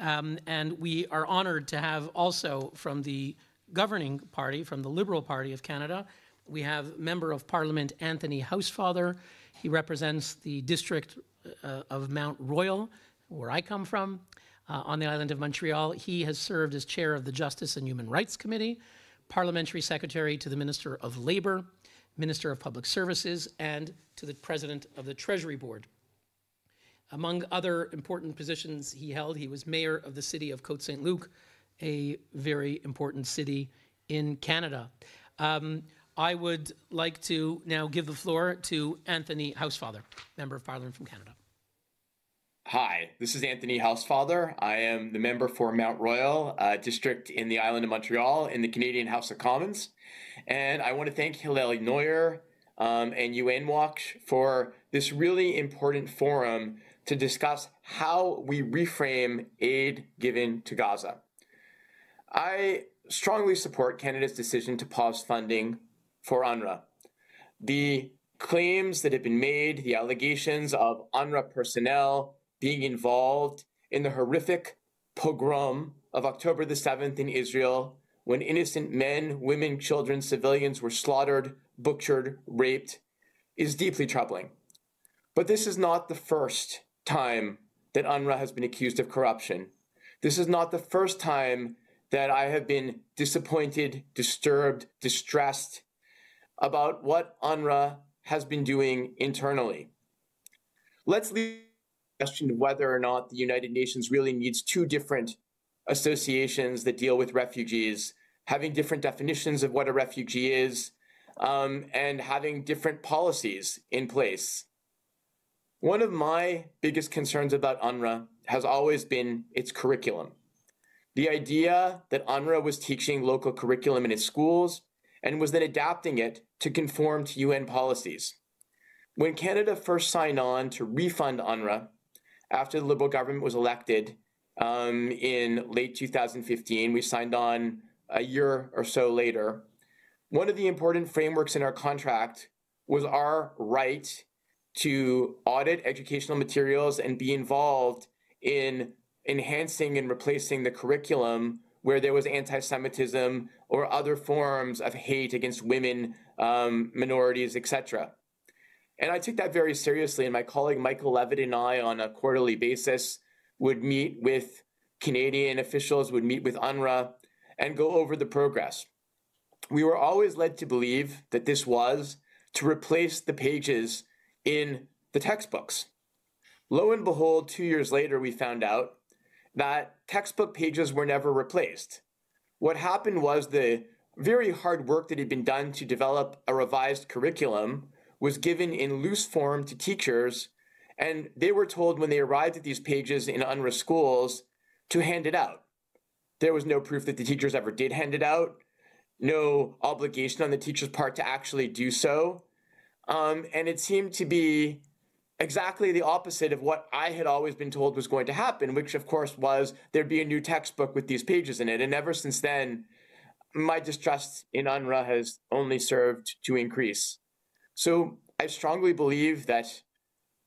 And we are honored to have also from the governing party, from the Liberal Party of Canada, we have Member of Parliament Anthony Housefather. He represents the district of Mount Royal, where I come from, on the island of Montreal. He has served as chair of the Justice and Human Rights Committee, parliamentary secretary to the Minister of Labour, Minister of Public Services, and to the President of the Treasury Board. Among other important positions he held, he was mayor of the city of Côte Saint-Luc, a very important city in Canada. I would like to now give the floor to Anthony Housefather, Member of Parliament from Canada. Hi, this is Anthony Housefather. I am the member for Mount Royal district in the island of Montreal in the Canadian House of Commons. And I want to thank Hillel Neuer and UNRWA for this really important forum to discuss how we reframe aid given to Gaza. I strongly support Canada's decision to pause funding for UNRWA. The claims that have been made, the allegations of UNRWA personnel being involved in the horrific pogrom of October the 7th in Israel, when innocent men, women, children, civilians were slaughtered, butchered, raped, is deeply troubling. But this is not the first time that UNRWA has been accused of corruption. This is not the first time that I have been disappointed, disturbed, distressed about what UNRWA has been doing internally. Let's leave the question of whether or not the United Nations really needs two different associations that deal with refugees, having different definitions of what a refugee is, and having different policies in place. One of my biggest concerns about UNRWA has always been its curriculum. The idea that UNRWA was teaching local curriculum in its schools and was then adapting it to conform to UN policies. When Canada first signed on to refund UNRWA after the Liberal government was elected in late 2015, we signed on a year or so later. One of the important frameworks in our contract was our right to audit educational materials and be involved in enhancing and replacing the curriculum where there was anti-Semitism or other forms of hate against women, minorities, etc. And I took that very seriously, and my colleague Michael Levitt and I on a quarterly basis would meet with Canadian officials, would meet with UNRWA, and go over the progress. We were always led to believe that this was to replace the pages in the textbooks. Lo and behold, 2 years later, we found out that textbook pages were never replaced. What happened was the very hard work that had been done to develop a revised curriculum was given in loose form to teachers, and they were told when they arrived at these pages in UNRWA schools to hand it out. There was no proof that the teachers ever did hand it out, no obligation on the teacher's part to actually do so. And it seemed to be exactly the opposite of what I had always been told was going to happen, which of course was there'd be a new textbook with these pages in it. And ever since then, my distrust in UNRWA has only served to increase. So I strongly believe that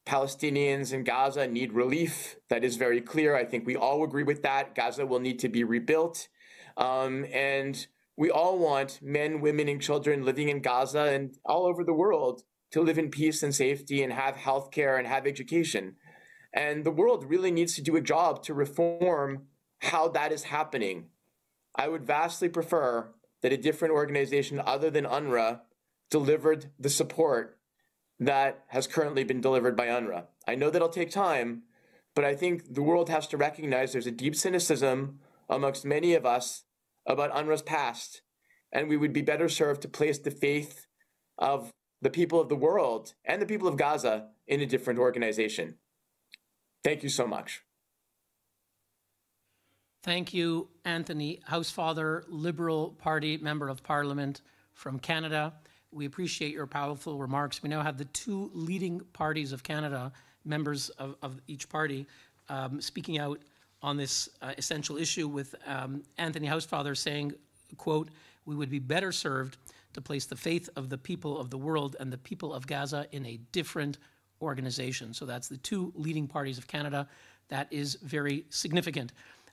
Palestinians in Gaza need relief. That is very clear. I think we all agree with that. Gaza will need to be rebuilt. And we all want men, women, and children living in Gaza and all over the world to live in peace and safety and have healthcare and have education. And the world really needs to do a job to reform how that is happening. I would vastly prefer that a different organization other than UNRWA delivered the support that has currently been delivered by UNRWA. I know that'll take time, but I think the world has to recognize there's a deep cynicism amongst many of us about UNRWA's past, and we would be better served to place the faith of the people of the world and the people of Gaza in a different organization. Thank you so much. Thank you, Anthony Housefather, Liberal Party Member of Parliament from Canada. We appreciate your powerful remarks. We now have the two leading parties of Canada, members of each party, speaking out on this essential issue, with Anthony Housefather saying, quote, "We would be better served to place the faith of the people of the world and the people of Gaza in a different organization." So that's the two leading parties of Canada. That is very significant.